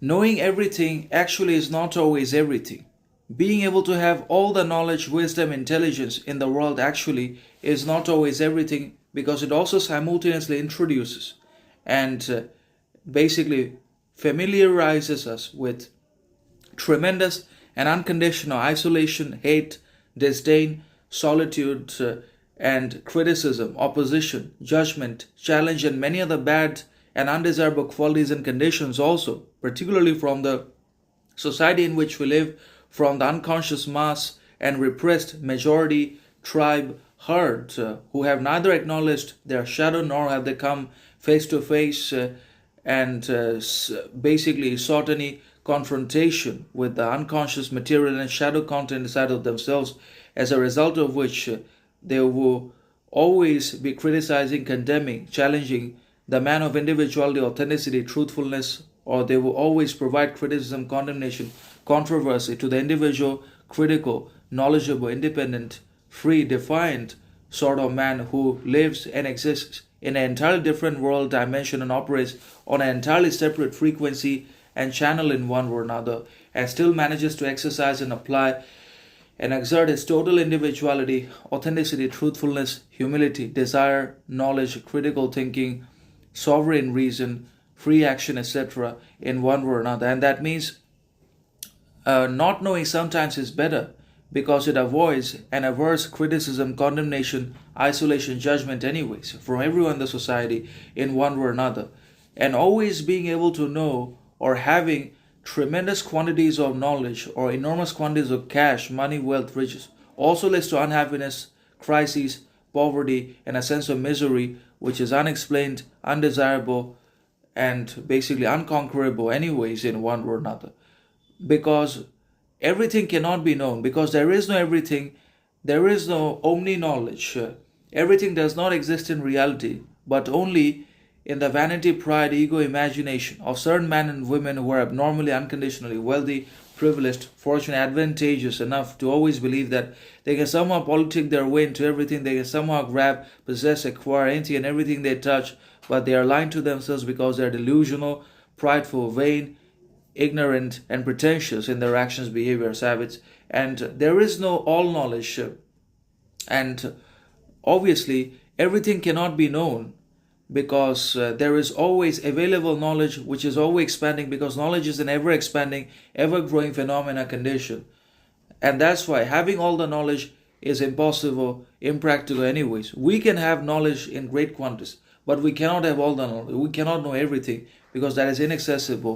knowing everything actually is not always everything. Being able to have all the knowledge, wisdom, intelligence in the world actually is not always everything, because it also simultaneously introduces and basically familiarizes us with tremendous and unconditional isolation, hate, disdain, solitude, and criticism, opposition, judgment, challenge, and many other bad and undesirable qualities and conditions, also, particularly from the society in which we live, from the unconscious mass and repressed majority, tribe, herd, who have neither acknowledged their shadow nor have they come face to face and basically sought any confrontation with the unconscious material and shadow content inside of themselves, as a result of which they will always be criticizing, condemning, challenging the man of individuality, authenticity, truthfulness, or they will always provide criticism, condemnation, controversy to the individual, critical, knowledgeable, independent, free, defiant sort of man who lives and exists in an entirely different world dimension and operates on an entirely separate frequency and channel in one or another, and still manages to exercise and apply and exert his total individuality, authenticity, truthfulness, humility, desire, knowledge, critical thinking, sovereign reason, free action, etc., in one or another. And that means not knowing sometimes is better, because it avoids and averts criticism, condemnation, isolation, judgment, anyways, from everyone in the society in one or another. And always being able to know or having tremendous quantities of knowledge or enormous quantities of cash, money, wealth, riches also leads to unhappiness, crises, poverty, and a sense of misery which is unexplained, undesirable, and basically unconquerable, anyways, in one or another. Because everything cannot be known, because there is no everything, there is no omni knowledge. Everything does not exist in reality, but only in the vanity, pride, ego, imagination of certain men and women who are abnormally, unconditionally wealthy, privileged, fortunate, advantageous enough to always believe that they can somehow politic their way into everything, they can somehow grab, possess, acquire anything and everything they touch, but they are lying to themselves because they are delusional, prideful, vain, ignorant, and pretentious in their actions, behaviors, habits, and there is no all knowledge. And obviously, everything cannot be known, because there is always available knowledge which is always expanding, because knowledge is an ever expanding, ever growing phenomena condition. And that's why having all the knowledge is impossible, impractical, anyways. We can have knowledge in great quantities, but we cannot have all the knowledge. We cannot know everything, because that is inaccessible